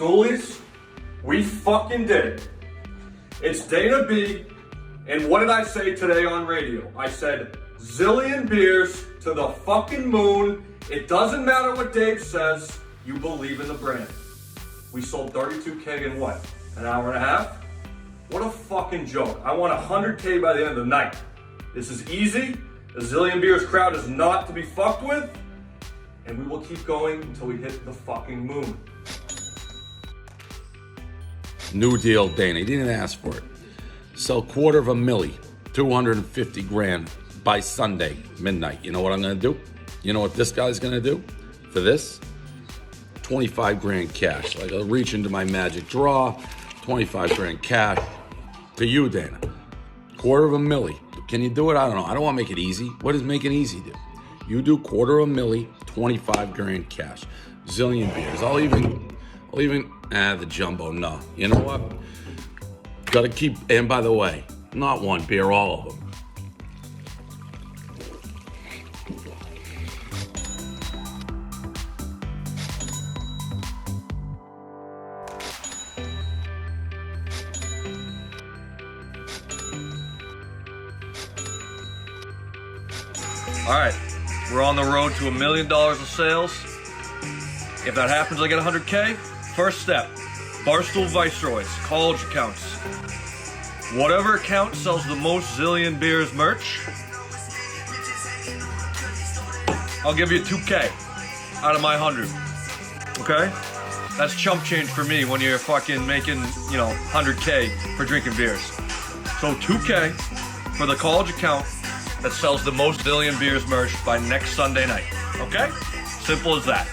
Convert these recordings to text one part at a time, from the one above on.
Barstoolies, we fucking did it. It's Dana B, and what did I say today on radio? I said, Zillion Beers to the fucking moon. It doesn't matter what Dave says, you believe in the brand. We sold 32K in what, an hour and a half? What a fucking joke. I want 100K by the end of the night. This is easy. The Zillion Beers crowd is not to be fucked with. And we will keep going until we hit the fucking moon. New deal, Dana. He didn't ask for it. Sell $250,000, 250 grand by Sunday, midnight. You know what I'm going to do? You know what this guy's going to do for this? 25 grand cash. Like, I'll reach into my magic draw, 25 grand cash to you, Dana. $250,000. Can you do it? I don't know. I don't want to make it easy. What does making easy do? You do $250,000, 25 grand cash. Zillion Beers. I'll even, the jumbo, no. You know what? Gotta keep, and by the way, not one beer, all of them. All right, we're on the road to $1 million of sales. If that happens, I get 100K. First step, Barstool Viceroys, college accounts. Whatever account sells the most Zillion Beers merch, I'll give you 2K out of my 100. Okay? That's chump change for me when you're fucking making, 100K for drinking beers. So 2K for the college account that sells the most Zillion Beers merch by next Sunday night. Okay? Simple as that.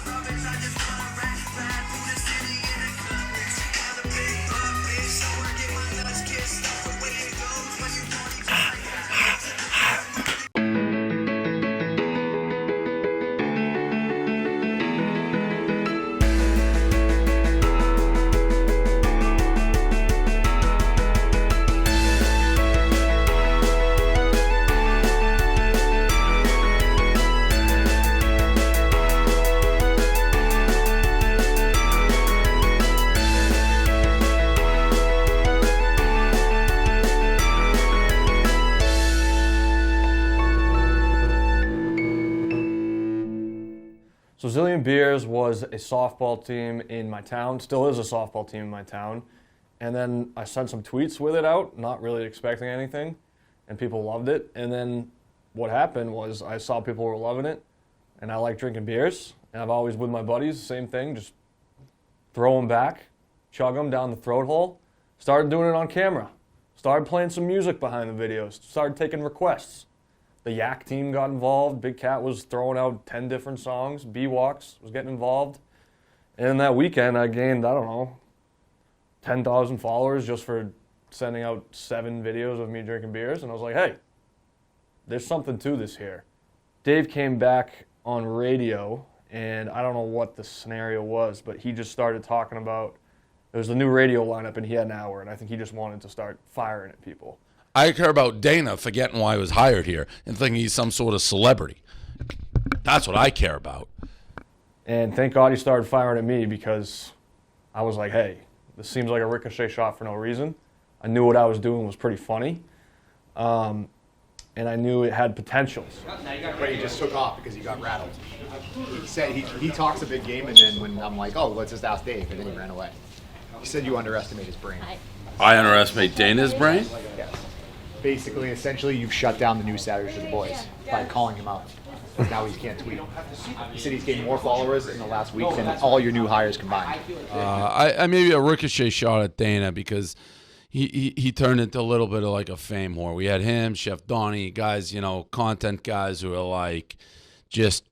So Zillion Beers was a softball team in my town, still is a softball team in my town. And then I sent some tweets with it out, not really expecting anything, and people loved it. And then what happened was I saw people were loving it, and I like drinking beers. And I've always, with my buddies, same thing, just throw them back, chug them down the throat hole. Started doing it on camera. Started playing some music behind the videos. Started taking requests. The Yak team got involved. Big Cat was throwing out 10 different songs. B-Walks was getting involved. And that weekend, I gained, 10,000 followers just for sending out 7 videos of me drinking beers. And I was like, hey, there's something to this here. Dave came back on radio, and I don't know what the scenario was, but he just started talking about, there was a new radio lineup, and he had an hour, and I think he just wanted to start firing at people. I care about Dana forgetting why he was hired here and thinking he's some sort of celebrity. That's what I care about. And thank God he started firing at me, because I was like, hey, this seems like a ricochet shot for no reason. I knew what I was doing was pretty funny. And I knew it had potential. But he just took off because he got rattled. He said he talks a big game, and then when I'm like, oh, let's just ask Dave, and then he ran away. He said you underestimate his brain. I underestimate Dana's brain? Yes. Basically, essentially, you've shut down the news Saturdays for the boys by calling him out. Now he can't tweet. He said he's gained more followers in the last week than all your new hires combined. I maybe a ricochet shot at Dana because he turned into a little bit of like a fame whore. We had him, Chef Donnie, guys, content guys who are like just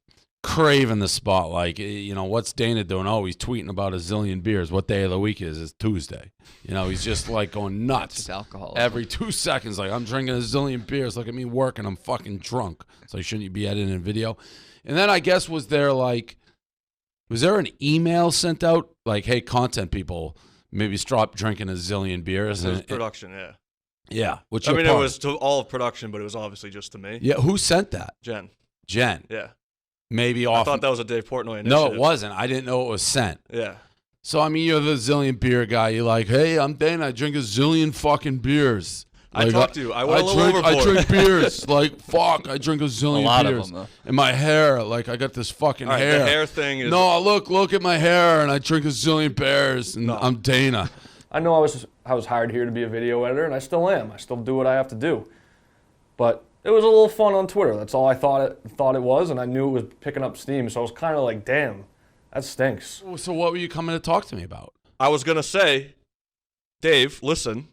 craving the spotlight. What's Dana doing? Oh, he's tweeting about a zillion beers. What day of the week is? It's Tuesday. He's just like going nuts. It's alcohol. Every 2 seconds, like, I'm drinking a zillion beers. Look at me working. I'm fucking drunk. So shouldn't you be editing a video? And then I guess was there an email sent out? Like, hey, content people, maybe stop drinking a zillion beers. It was production, yeah. Yeah. It was to all of production, but it was obviously just to me. Yeah, who sent that? Jen. Yeah. Maybe off. I thought that was a Dave Portnoy initiative. No, it wasn't. I didn't know it was sent. Yeah. So, I mean, you're the Zillion beer guy. You're like, hey, I'm Dana. I drink a zillion fucking beers. I Like, talked to you. I went a little drink, I overboard. drink beers. Like, fuck, I drink a zillion A lot of beers. them, though. And my hair, like, I got this fucking All right, hair. the hair thing is... No, look at my hair, and I drink a zillion beers, and I'm Dana. I know I was hired here to be a video editor, and I still am. I still do what I have to do. But it was a little fun on Twitter. That's all I thought it was, and I knew it was picking up steam. So I was kind of like, damn, that stinks. So what were you coming to talk to me about? I was going to say, Dave, listen,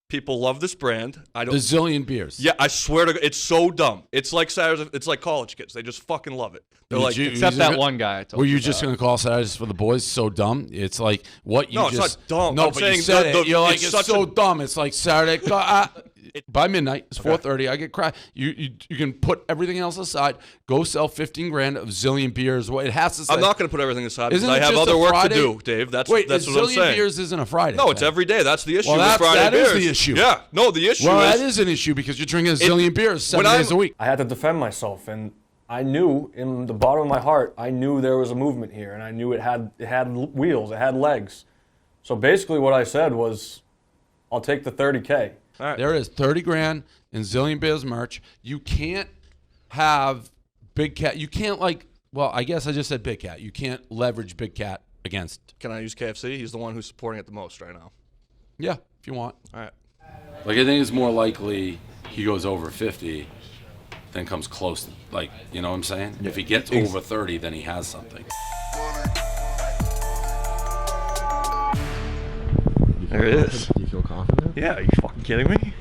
people love this brand. The Zillion Beers. Yeah, I swear to God, it's so dumb. It's like Saturdays, it's like college kids. They just fucking love it. They're like, except that one guy I told Were you you just about. going to call Saturdays for the Boys so dumb? It's like what you No, it's just... not dumb. No, I'm but saying you said the- it. You're like, it's it's such so a- dumb. It's like Saturday... by midnight, it's 4:30. I get cracked. You can put everything else aside. Go sell 15 grand of Zillion Beers. Well, it has to say... I'm not going to put everything aside because Isn't I it have just other a work Friday? to do, Dave. That's Wait, what I'm Zillion saying. Beers isn't a Friday. No, it's thing. every day. That's the issue Well, with Friday that is beers. the issue. Yeah. No, the issue Well, is... that is an issue because you're drinking a Zillion Beers 7 when days a week. I had to defend myself, and I knew in the bottom of my heart, I knew there was a movement here, and I knew it had wheels, it had legs. So basically what I said was, I'll take the 30K. All right. There is 30 grand in Zillion Beers merch. You can't have Big Cat. You can't well, I guess I just said Big Cat. You can't leverage Big Cat against. Can I use KFC? He's the one who's supporting it the most right now. Yeah, if you want. All right. Like, I think it's more likely he goes over 50 than comes close. Like, you know what I'm saying? If he gets over 30, then he has something. There it is. Do you feel confident? Yeah, are you fucking kidding me?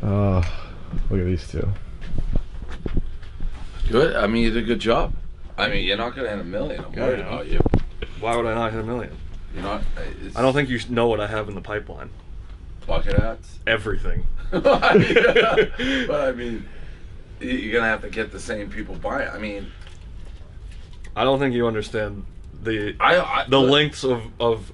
Look at these two. Good. I mean, you did a good job. I mean, you're not going to hit a million. I'm worried about you. Why would I not hit a million? You're not. I don't think you know what I have in the pipeline. Bucket hats. Everything. But I mean, you're gonna have to get the same people buying. I mean, I don't think you understand the the lengths of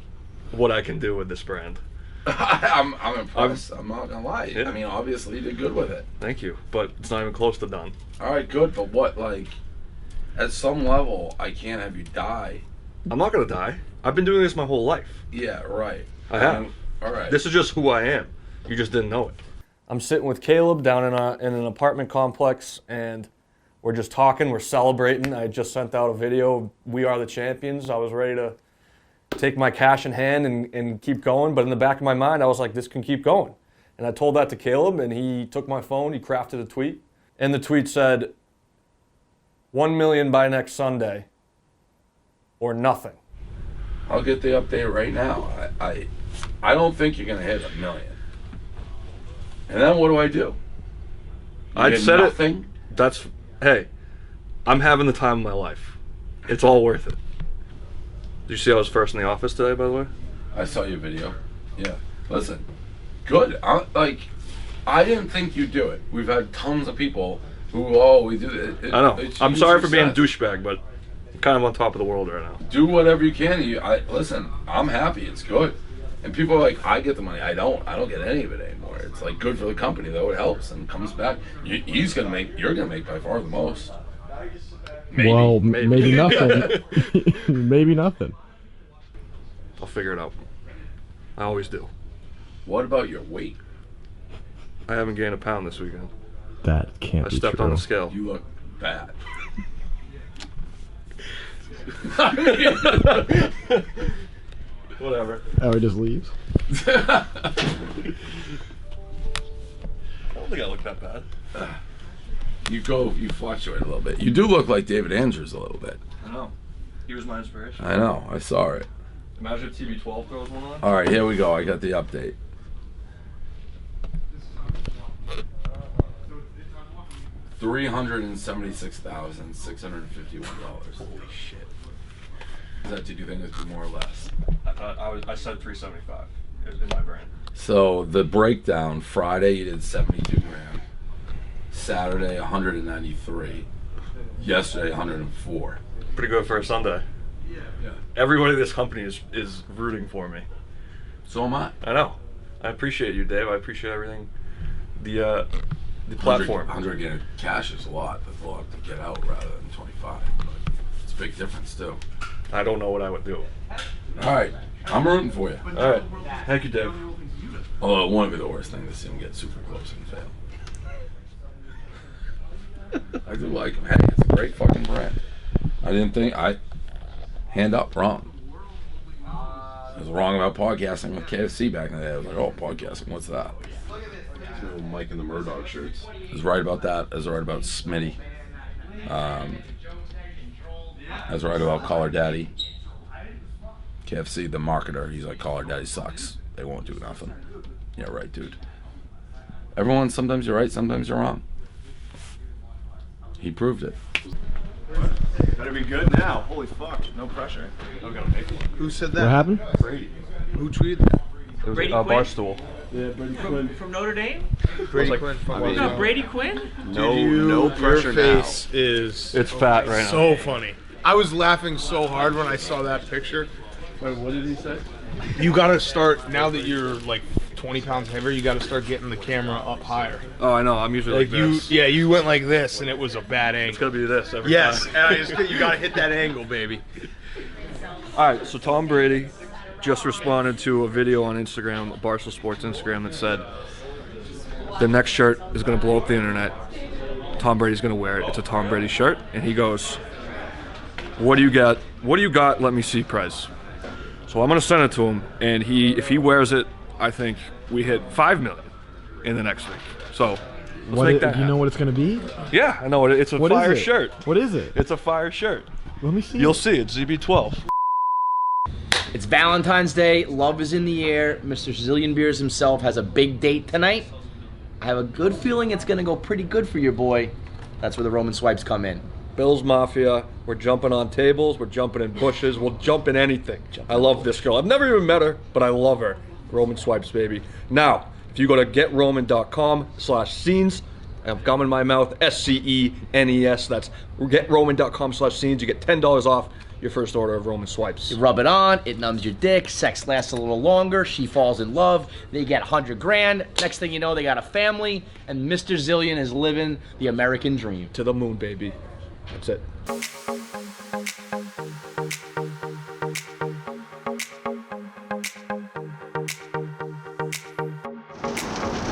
what I can do with this brand. I'm impressed. I'm not gonna lie. Yeah. I mean, obviously you did good with it. Thank you, but it's not even close to done. All right, good. But what, like, at some level, I can't have you die. I'm not gonna die. I've been doing this my whole life. Yeah, right. I have. All right. This is just who I am. You just didn't know it. I'm sitting with Caleb down in an apartment complex, and we're just talking, we're celebrating. I just sent out a video, We Are the Champions. I was ready to take my cash in hand and keep going, but in the back of my mind, I was like, this can keep going. And I told that to Caleb, and he took my phone, he crafted a tweet, and the tweet said, 1 million by next Sunday, or nothing. I'll get the update right now. I don't think you're gonna hit a million. And then what do I do? I'd said nothing? That's, hey, I'm having the time of my life. It's all worth it. Did you see I was first in the office today, by the way? I saw your video. Yeah. Listen, good. I didn't think you'd do it. We've had tons of people who, we do it. I know. I'm huge sorry for being a success. douchebag, but I'm kind of on top of the world right now. Do whatever you can. Listen, I'm happy. It's good. And people are like, I get the money. I don't get any of it anymore. It's like good for the company though. It helps and comes back. You're gonna make by far the most. Maybe. Well, maybe nothing. Maybe nothing. I'll figure it out. I always do. What about your weight? I haven't gained a pound this weekend. That can't I be stepped true. on the scale. You look bad. Whatever. Oh, he just leaves? I don't think I look that bad. You fluctuate a little bit. You do look like David Andrews a little bit. I know. He was my inspiration. I know. I saw it. Imagine if TB12 goes on. All right, here we go. I got the update. $376,651. Holy shit! Did you think it was more or less? I said 375 in my brain. So the breakdown: Friday you did 72 grand. Saturday 193. Yesterday 104. Pretty good for a Sunday. Yeah. Everybody in this company is rooting for me. So am I. I know. I appreciate you, Dave. I appreciate everything. The platform. 100 grand cash is a lot. That's a lot to get out rather than 25. But it's a big difference too. I don't know what I would do. All right, I'm rooting for you. All right. Thank you, Dave. Although it won't be the worst thing to see him get super close and fail. I do like him. Hey, it's a great fucking brand. Hand up, wrong. I was wrong about podcasting with KFC back in the day. I was like, oh, podcasting, what's that? Mike and the Murdoch shirts. I was right about that. I was right about Smitty. I was right about Call Her Daddy. KFC, the marketer, he's like, Call Her Daddy sucks. They won't do nothing. Yeah, right, dude. Everyone, sometimes you're right, sometimes you're wrong. He proved it. Better be good now. Holy fuck. No pressure. Who said that? What happened? Brady. Who tweeted that? It was Brady Quinn? Barstool. Yeah, Brady Quinn. From Notre Dame? Brady Quinn. You got Brady Quinn? No pressure Your now. face is It's fat right now. so funny. I was laughing so hard when I saw that picture. Wait, what did he say? You gotta start, now that you're like 20 pounds heavier, you gotta start getting the camera up higher. Oh, I know. I'm usually like this. You went like this and it was a bad It's angle. gonna be this every Yes, time. you gotta hit that angle, baby. All right, so Tom Brady just responded to a video on Instagram, Barstool Sports Instagram, that said the next shirt is going to blow up the internet. Tom Brady's going to wear it. It's a Tom Brady shirt, and he goes, "What do you got? What do you got? Let me see, Prez." So I'm going to send it to him, and if he wears it, I think we hit 5 million in the next week. So let's make that Do you know happen. what it's gonna be? Yeah, I know it. It's a What is fire it? shirt. What is it? It's a fire shirt. Let me see. You'll see. It's ZB12. It's Valentine's Day. Love is in the air. Mr. Zillion Beers himself has a big date tonight. I have a good feeling it's going to go pretty good for your boy. That's where the Roman swipes come in. Bills Mafia. We're jumping on tables. We're jumping in bushes. We'll jump in anything. I love this girl. I've never even met her, but I love her. Roman swipes, baby. Now, if you go to getroman.com/scenes, I have gum in my mouth, SCENES. That's getroman.com/scenes. You get $10 off your first order of Roman swipes. You rub it on, it numbs your dick, sex lasts a little longer, she falls in love, they get 100 grand, next thing you know they got a family, and Mr. Zillion is living the American dream. To the moon, baby. That's it. Yeah,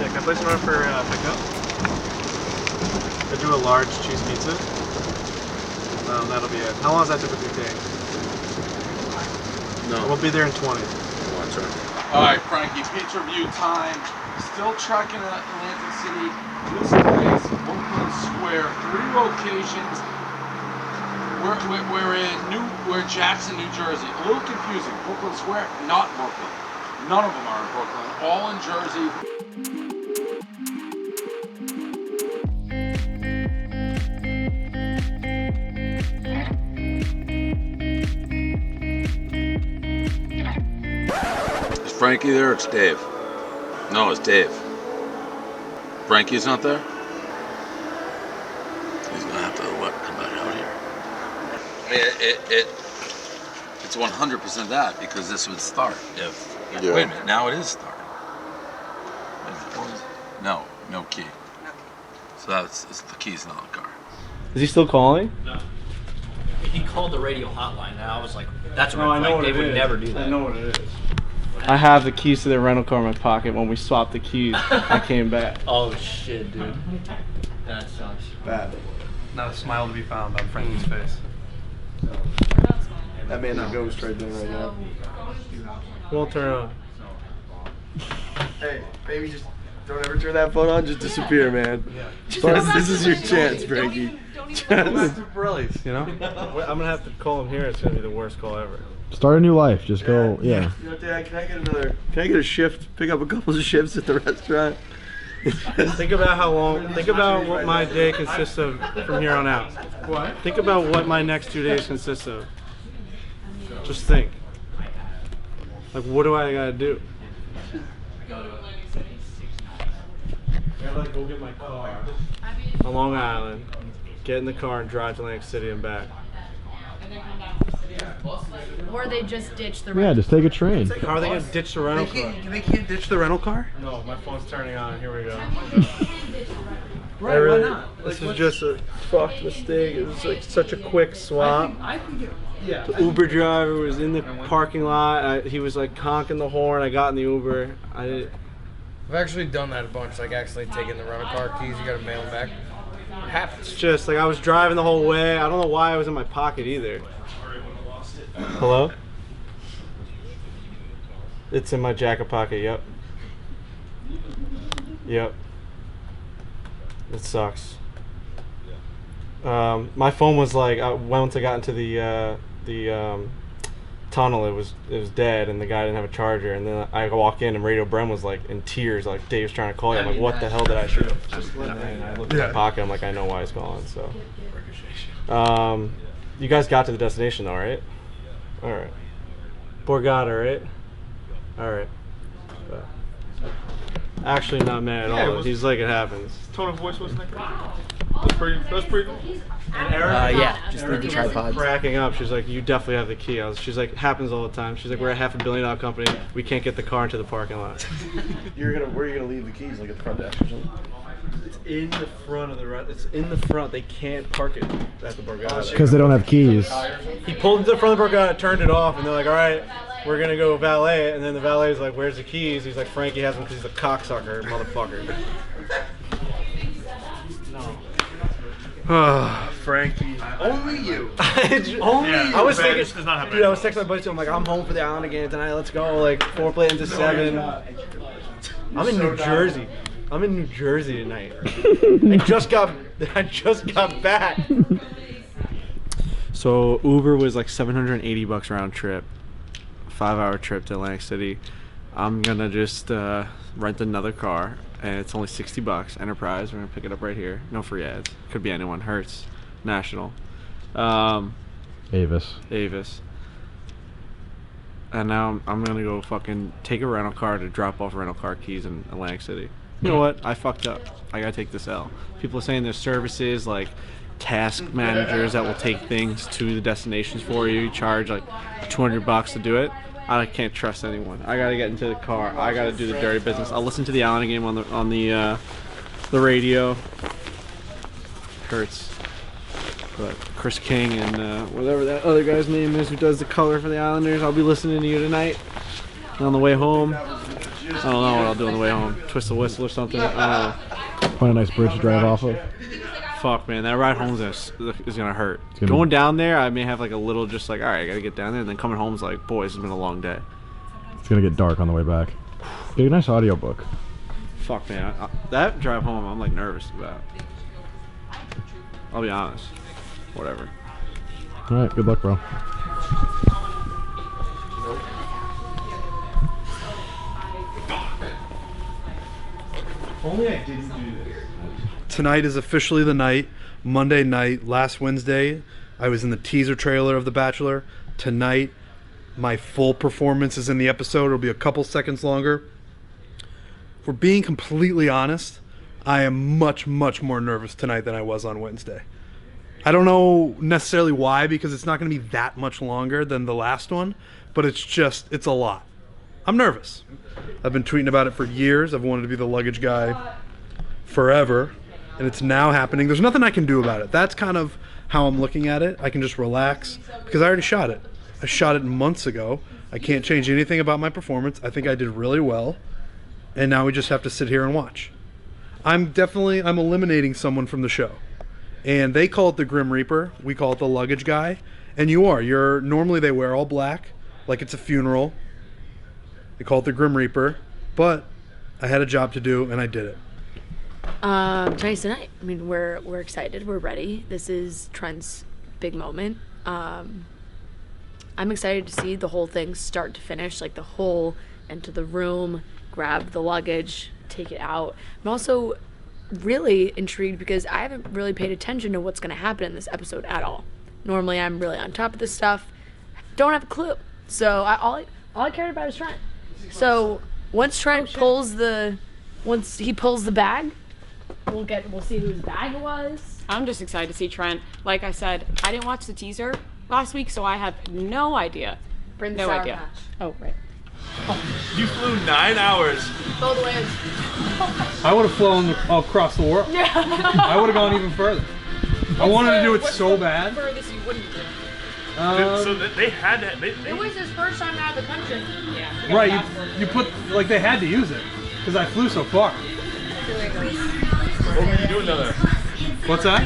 can I place an order for pickup? I do a large cheese pizza. That'll be it. How long does that typically take? No. We'll be there in 20. That's right. All right, Frankie, pizza review time. Still trucking to Atlantic City. This place, Brooklyn Square, 3 locations. We're in Jackson, New Jersey. A little confusing. Brooklyn Square, not Brooklyn. None of them are in Brooklyn. All in Jersey. Is Frankie there or it's Dave? No, it's Dave. Frankie's not there? He's gonna have to come back out here. I mean, it's 100% that, because this would start if. Wait a minute, now it is starting. No key. So the key's not on the car. Is he still calling? No. He called the radio hotline, and I was like, that's I know what they it would is. never do that. I know what it is. I have the keys to the rental car in my pocket. When we swapped the keys, I came back. Oh shit, dude. That sucks. Bad. Not a smile to be found on Frankie's face. That man a ghost right there right now. Won't turn on. Hey, baby, just don't ever turn that phone on. Just disappear, man. This is your chance, Frankie. Pirellis, you know? I'm gonna have to call him here. It's gonna be the worst call ever. Start a new life. Just go. Yeah. You know, Dad, can I get a shift? Pick up a couple of shifts at the restaurant. Think about how long. Think about what my day consists of from here on out. What? Think about what my next 2 days consist of. Just think. Like, what do I gotta do? I gotta go get my car on Long Island, get in the car and drive to Atlantic City and back. Or they just ditch the Yeah. rental. Just take a train. How are they gonna ditch the rental car? They can't ditch the rental car? No, my phone's turning on. Here we go. Right, why not? This is just a fucked mistake. It was like such a quick swap. I think The Uber driver was in the parking lot. He was like honking the horn. I got in the Uber. I've actually done that a bunch, like actually taking the rental car keys. You gotta mail them back. It happens. It's just like I was driving the whole way. I don't know why I was in my pocket either. Hello? It's in my jacket pocket. Yep. Yep. It sucks. My phone was like, once I got into the tunnel, it was dead, and the guy didn't have a charger. And then I walk in, and Radio Brem was like in tears, like Dave's trying to call you. I'm like, what the hell did I shoot? And I looked in my pocket. I'm like, I know why he's calling. So, you guys got to the destination though, right? All right. Borgata, right? All right. But actually, not mad at all. He's like, it happens. Tone of voice wasn't that great? That's pretty cool. And Eric, Just leave the tripod. cracking up. She's like, you definitely have the key. She's like, happens all the time. She's like, we're a $500 million company. We can't get the car into the parking lot. Where are you gonna leave the keys? Like at the front desk or something? It's in the front of the It's in the front. They can't park it at the Borgata. Because they don't have keys. He pulled into the front of the Borgata, turned it off, and they're like, all right, we're gonna go valet. And then the valet's like, where's the keys? He's like, Frankie has them because he's a cocksucker, motherfucker. Frankie. Only you. Only you. I was thinking, does not happen. dude, I was texting my buddy, I'm like, I'm home for the Island game tonight. Let's go. Like 4 play into 7. I'm in New Jersey. I'm in New Jersey tonight. I just got back. So Uber was like $780 round trip, 5-hour trip to Atlantic City. I'm gonna just rent another car, and it's only $60. Enterprise. We're gonna pick it up right here. No free ads. Could be anyone. Hertz, National, Avis. And now I'm gonna go fucking take a rental car to drop off rental car keys in Atlantic City. You know what? I fucked up. I gotta take this L. People are saying there's services like task managers that will take things to the destinations for you. You charge like $200 to do it. I can't trust anyone. I gotta get into the car. I gotta do the dirty business. I'll listen to the Island game on the radio. Hurts. But Chris King and whatever that other guy's name is who does the color for the Islanders, I'll be listening to you tonight. And on the way home, I don't know what I'll do on the way home. Twist the whistle or something. I don't know. Find a nice bridge to drive off of. Fuck, man, that ride home is gonna hurt. Going down there, I may have like a little, just like, all right, I gotta get down there, and then coming home is like, boy, this has been a long day. It's gonna get dark on the way back. Get a nice audiobook. Fuck, man, that drive home, I'm like nervous about. I'll be honest. Whatever. All right, good luck, bro. Only I didn't do this. Tonight is officially the night. Monday night, last Wednesday, I was in the teaser trailer of The Bachelor. Tonight, my full performance is in the episode. It'll be a couple seconds longer. For being completely honest, I am much, much more nervous tonight than I was on Wednesday. I don't know necessarily why, because it's not going to be that much longer than the last one, but it's a lot. I'm nervous. I've been tweeting about it for years. I've wanted to be the luggage guy forever, and it's now happening. There's nothing I can do about it. That's kind of how I'm looking at it. I can just relax because I already shot it. I shot it months ago. I can't change anything about my performance. I think I did really well, and now we just have to sit here and watch. I'm eliminating someone from the show. And they call it the Grim Reaper. We call it the luggage guy. And normally they wear all black, like it's a funeral. They call it the Grim Reaper. But I had a job to do, and I did it. Tonight's the night. I mean, we're excited. We're ready. This is Trent's big moment. I'm excited to see the whole thing start to finish, like the whole enter the room, grab the luggage, take it out. I'm also really intrigued because I haven't really paid attention to what's going to happen in this episode at all. Normally I'm really on top of this stuff. Don't have a clue. So all I cared about is Trent. So once Trent pulls the bag, we'll see whose bag it was. I'm just excited to see Trent. Like I said, I didn't watch the teaser last week, so I have no idea. No idea. Patch. Oh, right. You flew 9 hours. Both ways. I would have flown across the world. I would have gone even further. I wanted to do it so bad. Furthest you wouldn't do. So they had to. It was his first time out of the country. Yeah. Right, you put like they had to use it because I flew so far. What were you doing down there? What's that?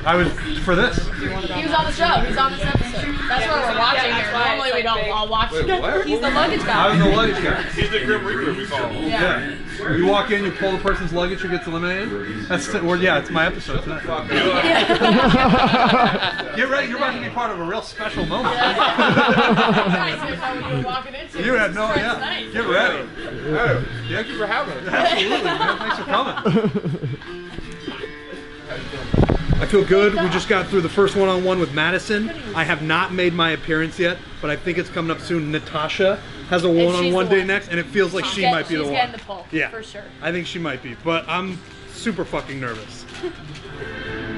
I was for this. He was on the show. He's on this episode. That's why we're watching here. Normally we don't all watch. Wait, what? He's the luggage guy. I was the luggage guy. He's the Grim Reaper, we call him. Yeah. You walk in, you pull the person's luggage, who gets eliminated. That's it's my episode tonight. Get ready, you're about to be part of a real special moment. You had no, yeah. Get ready. Oh, thank you for having us. Absolutely, man. Thanks for coming. I feel good. We just got through the first one-on-one with Madison. I have not made my appearance yet, but I think it's coming up soon. Natasha has a one-on-one day next, and it feels like she might be the one. She's getting the pull, yeah, for sure. I think she might be, but I'm super fucking nervous.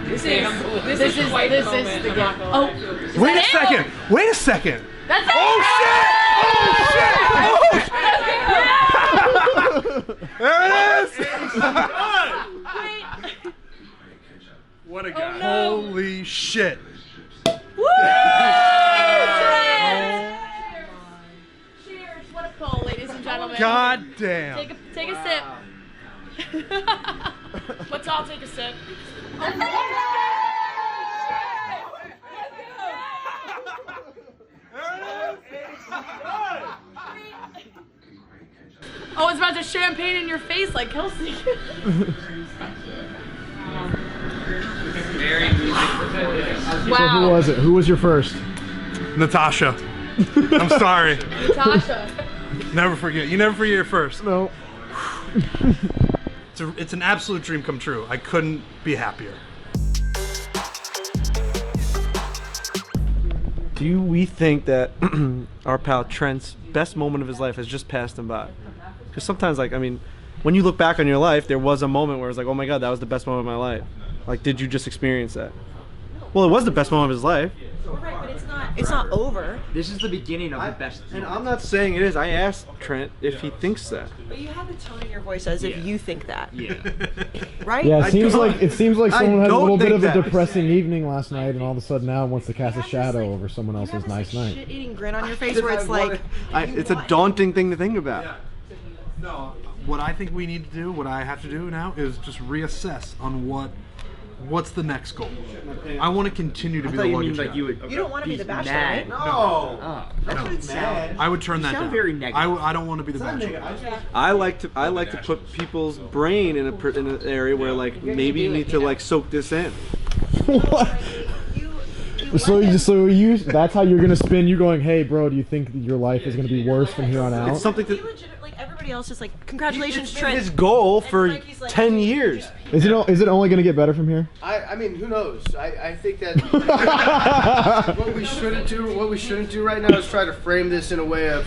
This is the game. Oh, wait a second! Wait a second! That's it! Oh shit! Oh shit! There it is! What a guy! Oh, no. Holy shit! Woo! Cheers! What a pull, ladies and gentlemen. God damn! Take a sip. Let's all take a sip. Oh, it's about to champagne in your face like Kelsey. So who was it? Who was your first? Natasha. I'm sorry. Natasha. Never forget. You never forget your first. No. It's an absolute dream come true. I couldn't be happier. Do we think that our pal Trent's best moment of his life has just passed him by? Because sometimes, like, I mean, when you look back on your life, there was a moment where it's like, oh my God, that was the best moment of my life. Like, did you just experience that? Well, it was the best moment of his life. Right, but it's not over. This is the beginning of the best. And I'm not saying it is. I asked Trent if he thinks that. But you have the tone in your voice as if you think that. Yeah. Right? Yeah, it seems like someone had a little bit of a that. depressing evening last night, and all of a sudden now wants to cast a shadow over someone else's nice night. Shit-eating grin on your face where it's like... It's a daunting thing to think about. No, what I think we need to do, what I have to do now, is just reassess on what's the next goal. I want to continue to be the luggage guy. You don't want to be the Bachelor, right? No. That's what it sounds. I would turn that sound down. very negative. I don't want to be the Bachelor. I like to put people's brain in an area where, like, maybe you need to, like, soak this in. So that's how you're gonna spin. You going, hey, bro, do you think that your life is gonna be worse from here on out? It's something to. Everybody else is like, congratulations, Trent. His goal for 10 years. Is it only gonna get better from here? I mean, who knows? I think that what we shouldn't do right now is try to frame this in a way of,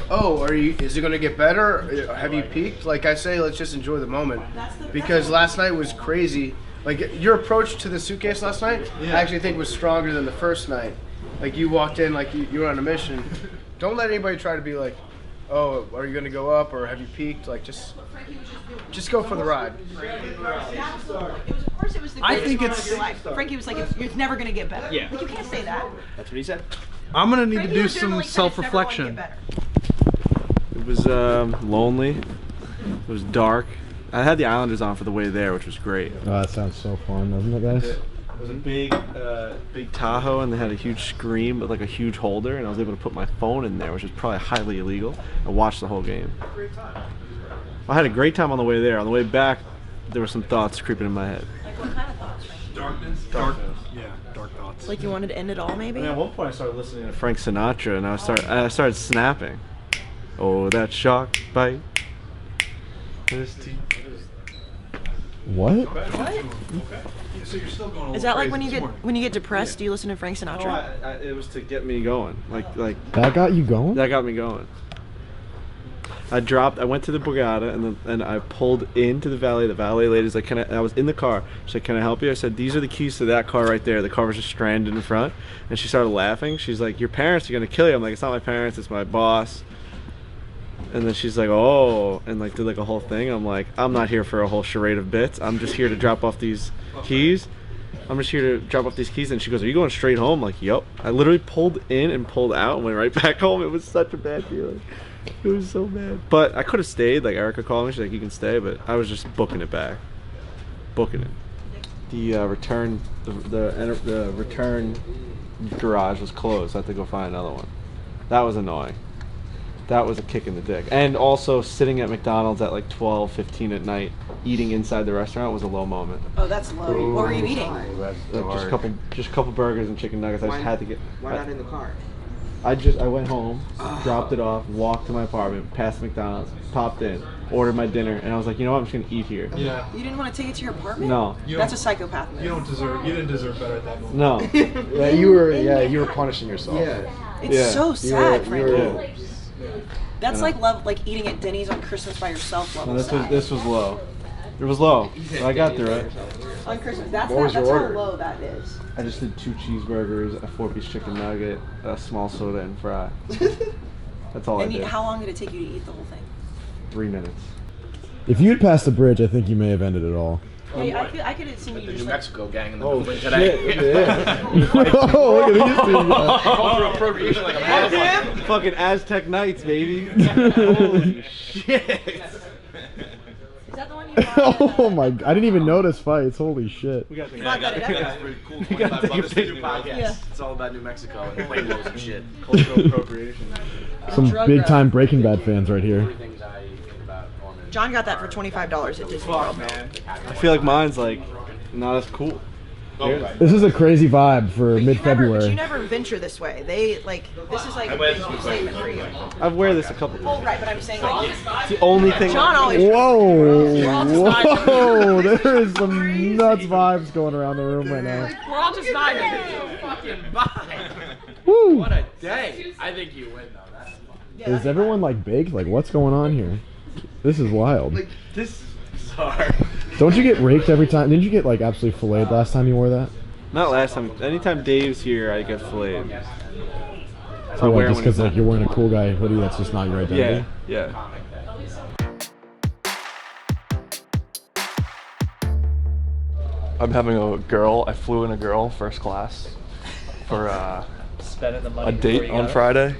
is it going to get better? Have you peaked? Like I say, let's just enjoy the moment. Because last night was crazy. Like, your approach to the suitcase last night, I actually think was stronger than the first night. Like, you walked in like you were on a mission. Don't let anybody try to be like, oh, are you going to go up or have you peaked? Like, just go for the ride. Of course it was the greatest moment of your life. Frankie was like, it's never going to get better. Yeah. Like, you can't say that. That's what he said. I'm going to need to do some self-reflection. It was lonely. It was dark. I had the Islanders on for the way there, which was great. Oh, that sounds so fun, doesn't it, guys? It was a big Tahoe, and they had a huge screen, but like a huge holder, and I was able to put my phone in there, which is probably highly illegal. I watched the whole game. I had a great time on the way there. On the way back, there were some thoughts creeping in my head. Like, what kind of thoughts? Dark thoughts. Like, you wanted to end it all, maybe? I mean, at one point, I started listening to Frank Sinatra, and I started snapping. Oh, that shark bite. What? So you're still going Is that like when you get depressed? Do you listen to Frank Sinatra? No, it was to get me going. Like that got you going? That got me going. I went to the Borgata, and I pulled into the valet. The valet lady's like, I was in the car. She's like, can I help you? I said, these are the keys to that car right there. The car was just stranded in front. And she started laughing. She's like, your parents are going to kill you. I'm like, it's not my parents, it's my boss. And then she's like, oh, and like did like a whole thing. I'm like, I'm not here for a whole charade of bits. I'm just here to drop off these keys. I'm just here to drop off these keys. And she goes, are you going straight home? I'm like, yup. I literally pulled in and pulled out and went right back home. It was such a bad feeling. It was so bad. But I could have stayed. Like, Erica called me. She's like, you can stay. But I was just booking it back. Booking it. The return garage was closed. I had to go find another one. That was annoying. That was a kick in the dick. And also sitting at McDonald's at like 12:15 at night, eating inside the restaurant was a low moment. Oh, that's low. What were you eating? Just a couple burgers and chicken nuggets. I just had to get. Why not in the car? I went home, dropped it off, walked to my apartment, past McDonald's, popped in, ordered my dinner, and I was like, you know what, I'm just gonna eat here. Yeah. You didn't want to take it to your apartment? No. That's a psychopath move. You didn't deserve better at that moment. No. You were punishing yourself. Yeah. It's so sad, Frankie. That's I like eating at Denny's on Christmas by yourself level. No, sad. this was low. It was low. But I got through it. On Christmas. That's What was your how order? low that is. I just did 2 cheeseburgers, a 4-piece chicken nugget, a small soda, and fry. That's all I did. How long did it take you to eat the whole thing? 3 minutes. If you had passed the bridge, I think you may have ended it all. Hey, I could have seen you The just New Mexico gang in the Oh, building shit, today. yeah. Oh, look at these two guys. Cultural appropriation like a motherfucker. Fucking Aztec Knights, baby. Holy shit. Is that the one you Oh my! I didn't even notice fights. Holy shit! We got to You bought that at Epic? That's pretty cool. We gotta take a This new picture. podcast. Yeah. It's all about New Mexico and Pueblos and shit. Cultural appropriation. Some big time Breaking Bad fans right here. John got that for $25 at Disney World. I feel like mine's like not as cool. This is a crazy vibe for But you mid-February. never venture this way. This is like a big statement for you. I've wear this a couple Well, times. right, but I'm saying like It's the only thing. John always. Whoa! There is some nuts vibes going around the room right now. We're all just vibing. Fucking vibe. Woo! What a day. I think you win though. That's Is everyone like baked? Like, what's going on here? This is wild. like this. Sorry. Don't you get raked every time? Didn't you get like absolutely filleted last time you wore that? Not last time. Anytime Dave's here, I get filleted. So what, just because like you're wearing a cool guy hoodie that's just not your identity? Yeah. I'm having a girl. I flew in a girl first class for a date on Friday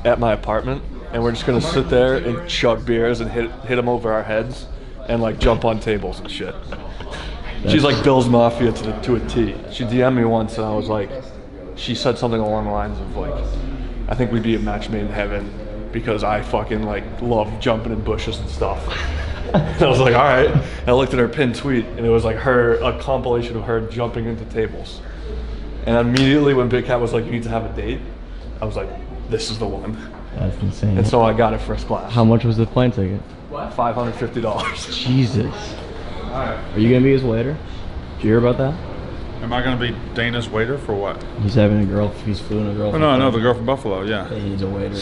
at my apartment, and we're just gonna sit there and chug beers and hit them over our heads and like jump on tables and shit. She's like Bill's Mafia to a T. She DM'd me once and I was like, she said something along the lines of like, I think we'd be a match made in heaven because I fucking like love jumping in bushes and stuff. And I was like, all right. And I looked at her pinned tweet and it was like a compilation of her jumping into tables. And immediately when Big Cat was like, you need to have a date, I was like, this is the one. That's insane. And so I got it first class. How much was the plane ticket? $550. Jesus. Are you gonna be his waiter? Did you hear about that? Am I going to be Dana's waiter for what? He's having a girl. He's flew in a girl. Oh, no, I know the girl from Buffalo, yeah. He needs a waiter.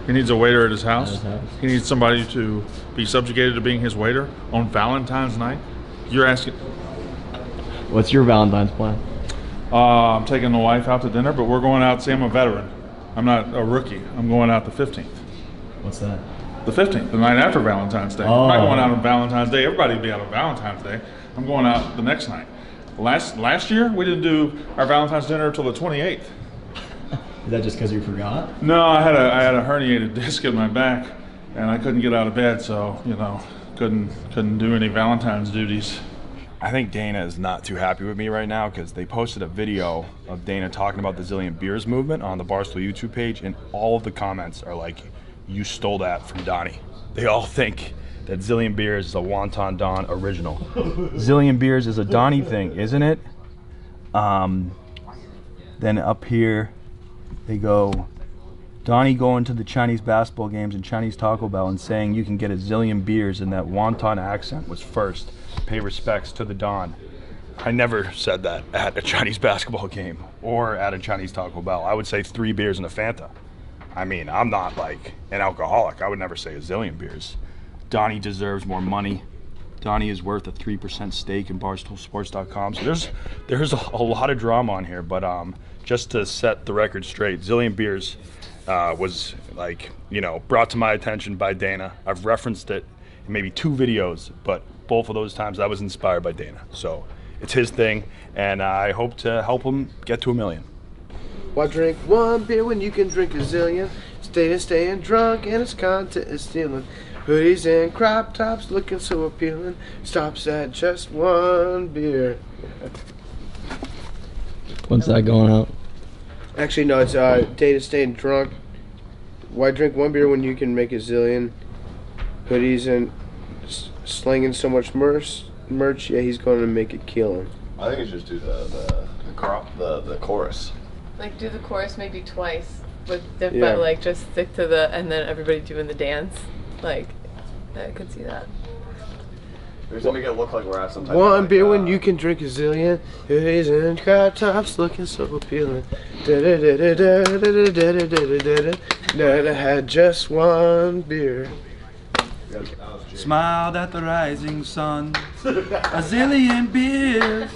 He needs a waiter at his house? At his house. He needs somebody to be subjugated to being his waiter on Valentine's night? You're asking... What's your Valentine's plan? I'm taking the wife out to dinner, but we're going out. See, I'm a veteran. I'm not a rookie. I'm going out the 15th. What's that? The 15th, the night after Valentine's Day. Oh. I'm not going out on Valentine's Day. Everybody will be out on Valentine's Day. I'm going out the next night. Last year, we didn't do our Valentine's dinner until the 28th. Is that just because you forgot? No, I had a herniated disc in my back, and I couldn't get out of bed, so couldn't do any Valentine's duties. I think Dana is not too happy with me right now because they posted a video of Dana talking about the Zillion Beers movement on the Barstool YouTube page, and all of the comments are like, you stole that from Donnie. They all think that Zillion Beers is a Wonton Don original. Zillion Beers is a Donnie thing, isn't it? Then up here, they go, Donnie going to the Chinese basketball games and Chinese Taco Bell and saying you can get a Zillion Beers in that Wonton accent was first. Pay respects to the Don. I never said that at a Chinese basketball game or at a Chinese Taco Bell. I would say 3 beers and a Fanta. I mean, I'm not like an alcoholic. I would never say a Zillion Beers. Donnie deserves more money. Donnie is worth a 3% stake in BarstoolSports.com. So there's a lot of drama on here, but just to set the record straight, Zillion Beers was brought to my attention by Dana. I've referenced it in maybe 2 videos, but both of those times I was inspired by Dana. So It's his thing, and I hope to help him get to 1 million. Why drink one beer when you can drink a zillion? Staying drunk and its content is stealing. Hoodies and crop tops looking so appealing. Stops at just one beer. When's that going out? Actually, no, it's day to staying drunk. Why drink one beer when you can make a zillion? Hoodies and slinging so much merch. Yeah, he's going to make it killing. I think it's just do the chorus. Like do the chorus maybe twice, but Yeah. like just stick to the and then everybody doing the dance. Like I could see that. We're just gonna make it look like we're at some type One of beer when you can drink a zillion. Hoodies and crop tops looking so appealing. Da-da-da-da-da-da-da-da-da-da. Had just one beer. Smiled at the rising sun, a zillion beers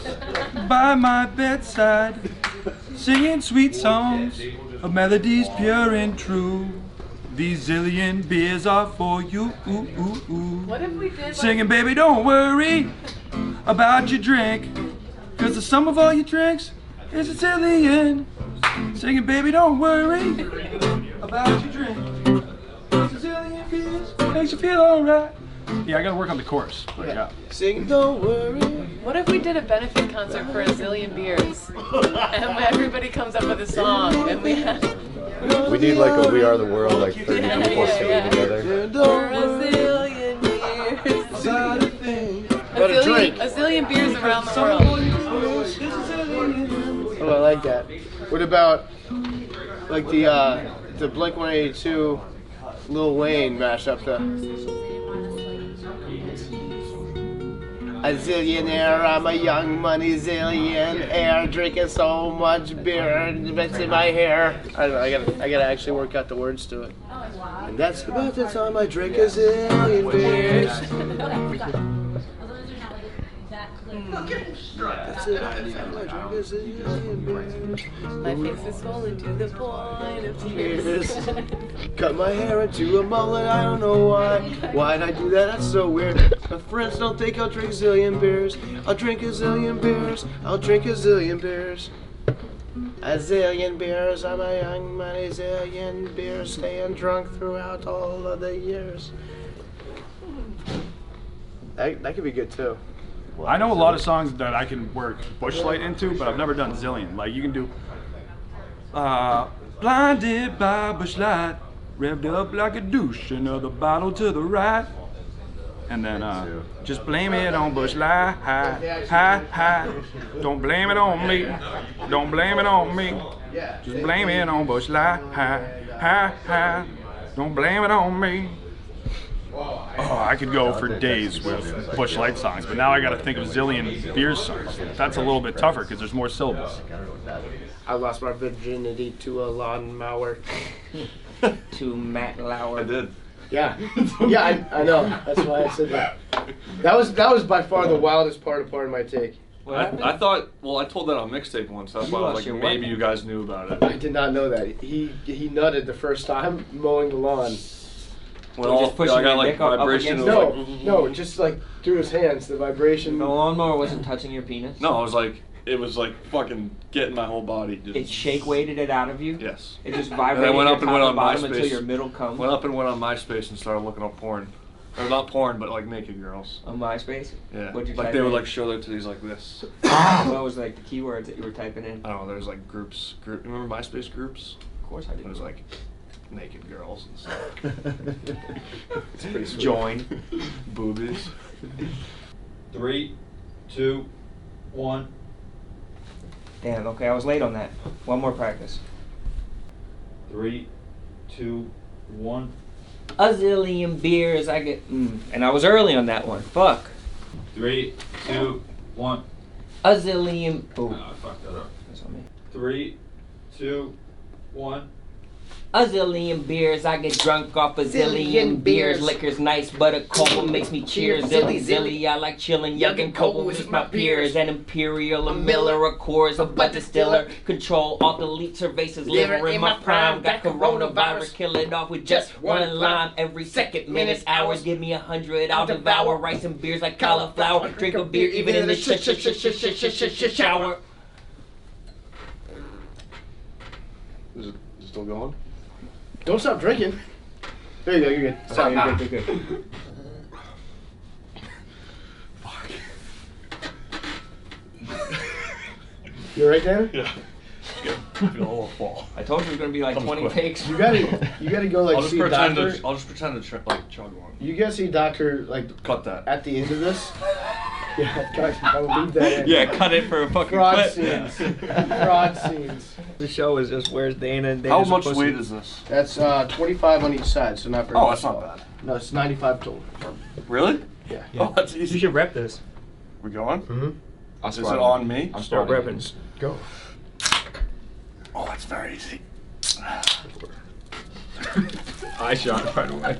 by my bedside, singing sweet songs of melodies pure and true. These zillion beers are for you. What if we did Singing, baby, don't worry about your drink, 'cause the sum of all your drinks is a zillion. Singing, baby, don't worry about your drink, 'cause a zillion beers makes you feel alright. Yeah, I gotta work on the chorus. Yeah. Sing, don't worry. What if we did a benefit concert for a zillion beers? And everybody comes up with a song and we have We need like a We Are the World, like 30 people singing together. for a zillion beers. A zillion beers around the world. Oh, I like that. What about like the Blink-182 Lil Wayne mashup? A zillionaire, I'm a young money zillionaire, drinking so much beer, mixing my hair. I don't know, I gotta actually work out the words to it. And that's about the time I drink a zillion beers. That's it. I drink a zillion beers. My face is swollen to the point of tears. Cut my hair into a mullet, I don't know why. Why'd I do that? That's so weird. My friends don't think I'll drink a zillion beers. I'll drink a zillion beers. I'll drink a zillion beers. A zillion beers, I'm a young money zillion beers, staying drunk throughout all of the years. That could be good too. I know a lot of songs that I can work Bush Light into, but I've never done zillion. Like you can do blinded by Bush Light, revved up like a douche, another bottle to the right. And then just blame it on Bush Light, hi. Don't blame it on me, don't blame it on me. Just blame it on Bush Light, hi. Don't blame it on me. Oh, I could go for days with Bush Light songs, but now I got to think of Zillion Beers songs. That's a little bit tougher because there's more syllables. I lost my virginity to a lawnmower. To Matt Lauer. I did. Yeah, yeah, I know. That's why I said that. That was by far the wildest part of my take. I thought, well, I told that on mixtape once. That's why I was like, maybe you guys knew about it. I did not know that. He nutted the first time mowing the lawn. Well, just pushing I got your like dick up vibration. against No, just like through his hands, the vibration. The lawnmower wasn't touching your penis? No, it was like fucking getting my whole body. Just, It shake weighted it out of you? Yes. It just And vibrated I went up and went on bottom MySpace. until your middle comes? Went up and went on MySpace and started looking up porn. Or not porn, but like naked girls. On MySpace? Yeah. What'd you like type they would in? like show their titties like this. What was like the keywords that you were typing in? I don't know. There's like groups. Remember MySpace groups? Of course I do. It was like naked girls and stuff. It's pretty sweet. Join. Boobies. 3, 2, 1. Damn, okay, I was late on that. One more practice. 3, 2, 1. A zillion beers, I get. And I was early on that one. Fuck. 3, 2, 1. A zillion. Oh, I fucked that up. That's on me. 3, 2, 1. A zillion beers, I get drunk off a zillion beers. Liquor's nice, but a cold makes me cheers. Zilly, I like chillin', young and cold with my peers. An Imperial, a Miller, a Coors, a Bud Distiller. Control all the elite cervezas, liver in my prime. Got coronavirus, kill it off with just one lime. Every second, minutes, hours, give me 100. I'll devour rice and beers like cauliflower. Drink a beer even in the shower. Is it still going? Don't stop drinking. There you go, you're good. Stop, you're good. Fuck. You alright, Tanner? Yeah. I feel a little fall. I told you it was gonna be like 20 takes. You gotta go like see a doctor. I'll just pretend to like chug one. You gotta see a doctor like cut that at the end of this. Yeah, guys, I'll leave that in. Yeah, cut it for a fucking fraud clip. scenes. Fraud scenes. The show is just where's Dana and Dana. How much weight is this? That's 25 on each side, so not very much. Oh, that's not bad. No, it's 95 total. Really? Yeah. Oh, that's easy. You should rep this. We going? Mm-hmm. Is it on me? I'm start repping. Go. Oh, that's very easy. I shot it right away.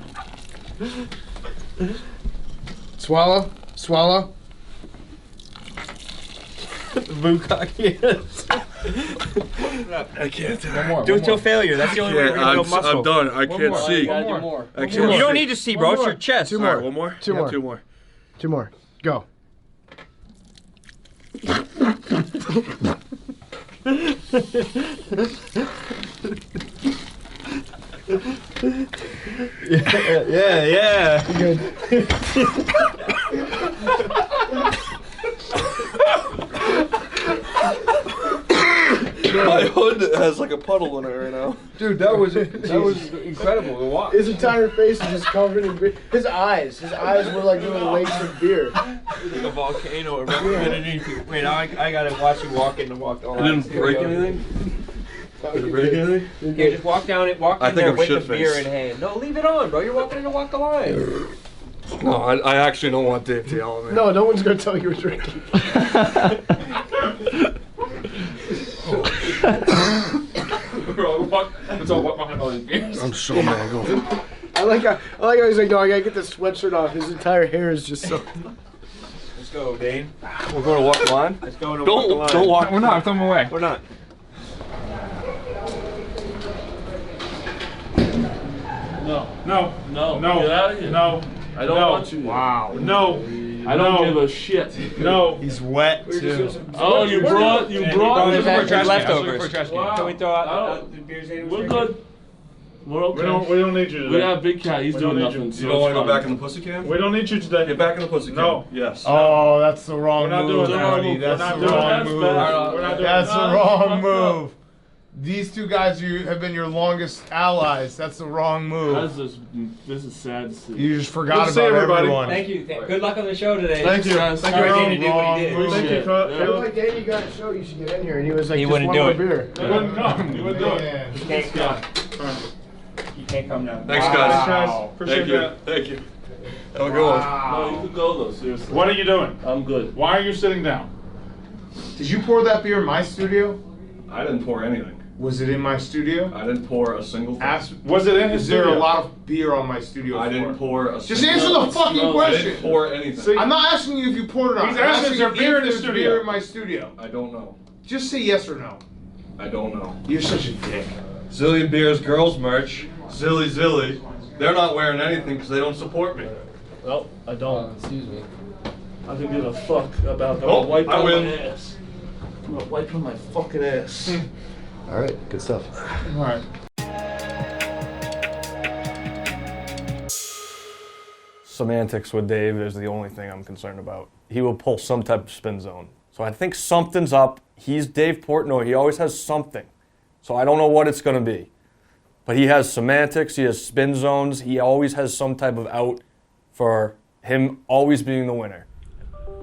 Swallow. Swallow. Bukkake, yes. I can't do One more. Do it till failure. That's the only way we're gonna build muscle. I'm done. I can't more. see. You gotta do more. I can't You see. don't need to see, bro. It's your chest. Two All more. right, one more? Two Yeah, more. 2 more. 2 more. Go. Yeah. Good. My hood has like a puddle in it right now. Dude, that was incredible to watch. His entire face is just covered in beer. His eyes were like little lakes of beer. It's like a volcano erupting underneath you. Wait, I gotta watch you walk in and walk all It didn't break anything? Did it break anything? Yeah, just walk down it. Walk I in think there I'm with the shit-faced. beer in hand. No, leave it on, bro. You're walking in to walk the line. No, I actually don't want Dave to yell at me. No, no one's gonna tell you you're drinking. Let's all walk behind all these beers. I'm so mangled. I like how he's like, no, I gotta get this sweatshirt off. His entire hair is just so. Let's go, Dane. We're going to walk the line? Let's go to walk the line. Don't walk. We're not. Throw them away. We're not. No. Get out of here. No. I don't want you. Wow. No. I don't give a shit. No. He's wet too. Oh, you brought leftovers. Wow. Can we throw out the beers? We're good. We're okay. We don't need you today. We have Big Cat. He's We doing don't need nothing. you. So You don't want to it's go back fine. in the pussy can? We don't need you today. Get back in the pussy can. No. Yes. Oh, that's the wrong We're not move, doing that. Tony. That's We're not the doing wrong that. move. We're not doing That's that. the wrong move. These two guys have been your longest allies. That's the wrong move. This is sad to see. You just forgot Good to see about everybody. everyone. Thank you. Good luck on the show today. Thank you. Guys. Thank Sorry, you. Dane, to do what he did. Thank you. I feel like Danny got a show. You should get in here, and he was like, He just wouldn't one do more it. beer. You wouldn't come. You wouldn't do it. Man. You can't come. You can't come now. Thanks, guys. Guys, appreciate Thank you. that. Thank you. Have a good one. No, you could go though. Seriously. What are you doing? I'm good. Why are you sitting down? Did you pour that beer in my studio? I didn't pour anything. Was it in my studio? I didn't pour a single thing. Was it in his Is there a studio? lot of beer on my studio I floor? didn't pour a Just single answer the fucking I didn't question. pour anything. See, I'm not asking you if you poured it on. He's I'm asking, is there if beer in the there's studio? beer in my studio. I don't know. Just say yes or no. I don't know. You're such a dick. Zillion Beers girls merch. Zilly. They're not wearing anything because they don't support me. Well, I don't. Excuse me. I can give a fuck about the Oh, wipe I on win. my ass. I'm gonna wipe on my fucking ass. All right, good stuff. All right. Semantics with Dave is the only thing I'm concerned about. He will pull some type of spin zone. So I think something's up. He's Dave Portnoy. He always has something. So I don't know what it's going to be. But he has semantics. He has spin zones. He always has some type of out for him always being the winner.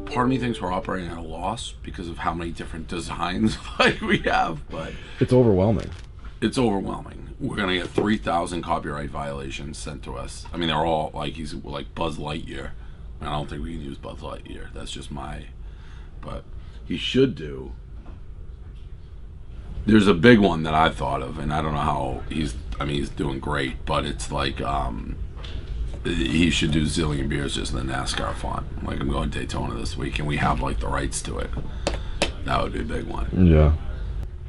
Part of me thinks we're operating at a loss because of how many different designs like we have, but It's overwhelming. it's overwhelming. We're gonna get 3,000 copyright violations sent to us. I mean, they're all like he's like Buzz Lightyear. I don't think we can use Buzz Lightyear. That's just my. But he should do. There's a big one that I thought of, and I don't know how he's. I mean, he's doing great, but it's like he should do Zillion Beers just in the NASCAR font. Like, I'm going to Daytona this week, and we have like the rights to it. That would be a big one. Yeah.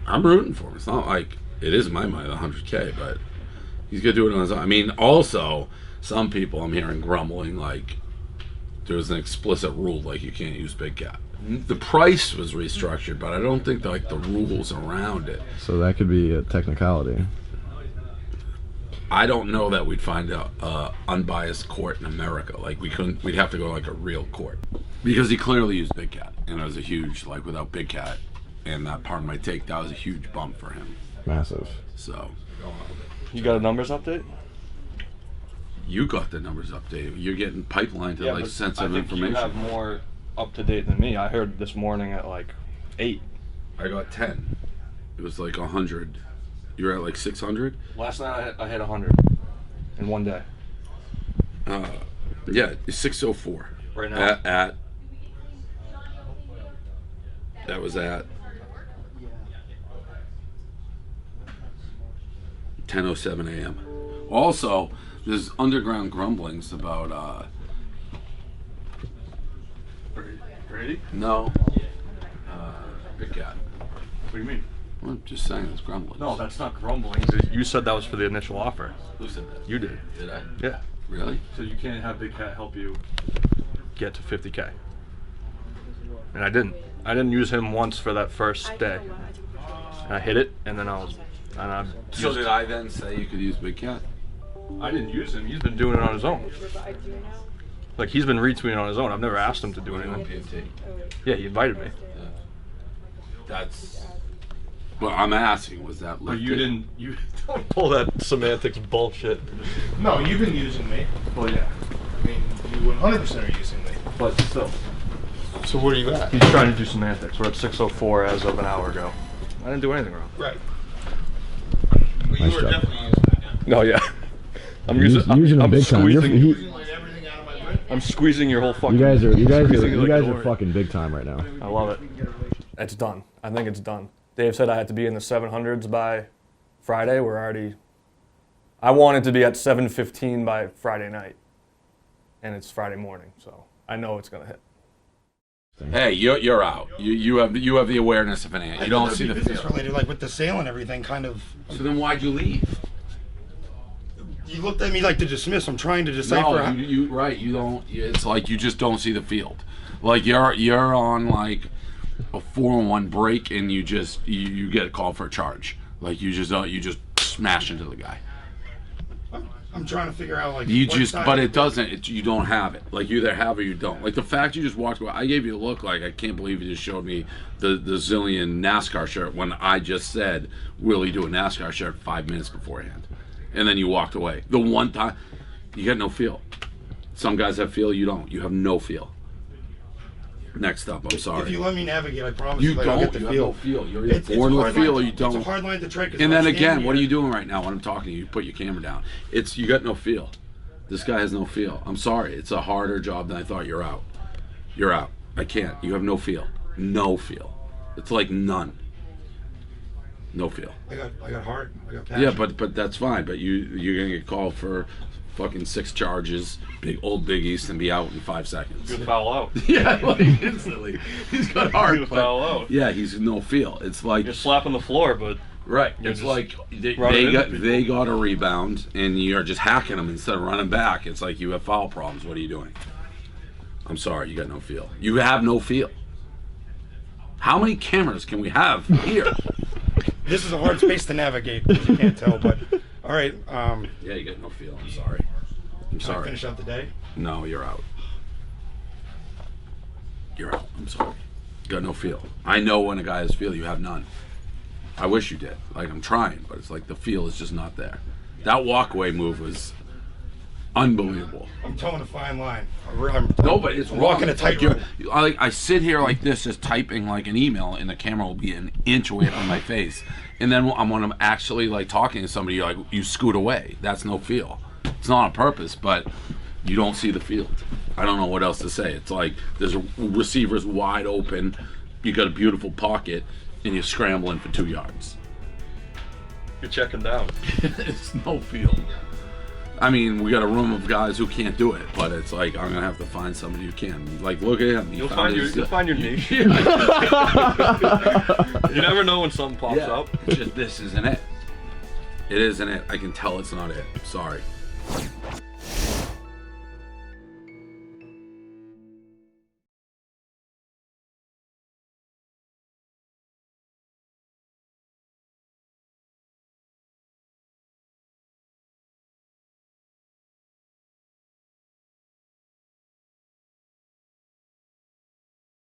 I'm rooting for him. It's not like it is in my mind 100K, but he's gonna do it on his own. I mean, also some people I'm hearing grumbling like there's an explicit rule like you can't use Big Cat. The price was restructured, but I don't think like the rules around it. So that could be a technicality. I don't know that we'd find a unbiased court in America. Like we'd have to go like a real court because he clearly used Big Cat, and it was a huge like without Big Cat. And that part of my take, that was a huge bump for him. Massive. So. You got a numbers update? You got the numbers update. You're getting pipeline to like sensitive information. You have more up to date than me. I heard this morning at like 8. I got 10. It was like 100. You're at like 600? Last night I hit 100 in one day. Yeah, it's 604. Right now? That was at 10:07 a.m. Also, there's underground grumblings about Brady? No. Big Cat. What do you mean? Well, I'm just saying there's grumbling. No, that's not grumbling. You said that was for the initial offer. Who said that? You did. Did I? Yeah. Really? So you can't have Big Cat help you get to 50K. And I didn't. I didn't use him once for that first day. And I hit it, and then So did I then say you could use Big Cat? I didn't use him. He's been doing it on his own. Like, he's been retweeting on his own. I've never asked him to do anything. PMT. Yeah, he invited me. Yeah. That's. Well, I'm asking, was that? But you didn't. You don't pull that semantics bullshit. No, you've been using me. Well, yeah. I mean, you 100% are using me. But still. So where are you at? He's trying to do semantics. We're at 6:04 as of an hour ago. I didn't do anything wrong. Right. Well, you were definitely using me. No, yeah. I'm Using him big time. I'm squeezing your whole fucking. You guys squeezing are glory. fucking big time right now. I love it. It's done. I think it's done. Dave said I had to be in the 700s by Friday. We're already. I wanted to be at 7:15 by Friday night, and it's Friday morning, so I know it's gonna hit. Hey, you're out. You have the awareness of an ant. You don't see the business feel. related, like with the sale and everything, kind of. So then why'd you leave? You looked at me like to dismiss. I'm trying to decipher. No, you right. You don't. It's like you just don't see the field. Like you're on like a 4-on-1 break, and you get a call for a charge. Like you just smash into the guy. I'm trying to figure out like. But it doesn't. You don't have it. Like you either have or you don't. Like the fact you just walked away. I gave you a look like I can't believe you just showed me the Zillion NASCAR shirt when I just said, will he do a NASCAR shirt 5 minutes beforehand? And then you walked away. The one time, you got no feel. Some guys have feel, you don't. You have no feel. Next up, I'm sorry. If you let me navigate, I promise you I'll don't. get the You feel. have no feel. You're either born with feel or you don't. It's a hard line to tread. And then again, what are you doing right now when I'm talking to you? You put your camera down. You got no feel. This guy has no feel. I'm sorry. It's a harder job than I thought. You're out. You're out. I can't. You have no feel. No feel. It's like none. No feel. I got heart. I got passion. Yeah, but that's fine. But you're gonna get called for fucking 6 charges, Big East, and be out in 5 seconds. Good foul out. Yeah, like instantly. He's got heart. Good foul out. Yeah, he's no feel. It's like you're slapping the floor, but right. It's like they got a rebound, and you're just hacking them instead of running back. It's like you have foul problems. What are you doing? I'm sorry, you got no feel. You have no feel. How many cameras can we have here? This is a hard space to navigate, as you can't tell, but all right. Yeah, you got no feel. I'm sorry. I'm Can sorry. I finish out the day? No, you're out. You're out. I'm sorry. You got no feel. I know when a guy has feel. You have none. I wish you did. Like, I'm trying, but it's like the feel is just not there. That walkaway move was unbelievable. I'm towing a fine line. No, but it's walking a tightrope. I sit here like this, just typing like an email, and the camera will be an inch away from my face. And then when I'm actually like talking to somebody, like you scoot away. That's no feel. It's not on purpose, but you don't see the field. I don't know what else to say. It's like there's a receiver's wide open. You got a beautiful pocket, and you're scrambling for 2 yards. You're checking down. It's no field. I mean, we got a room of guys who can't do it, but it's like I'm gonna have to find somebody who can. Like, look at him. You'll find your niche. You never know when something pops up. It's just, this isn't it. It isn't it. I can tell it's not it. Sorry.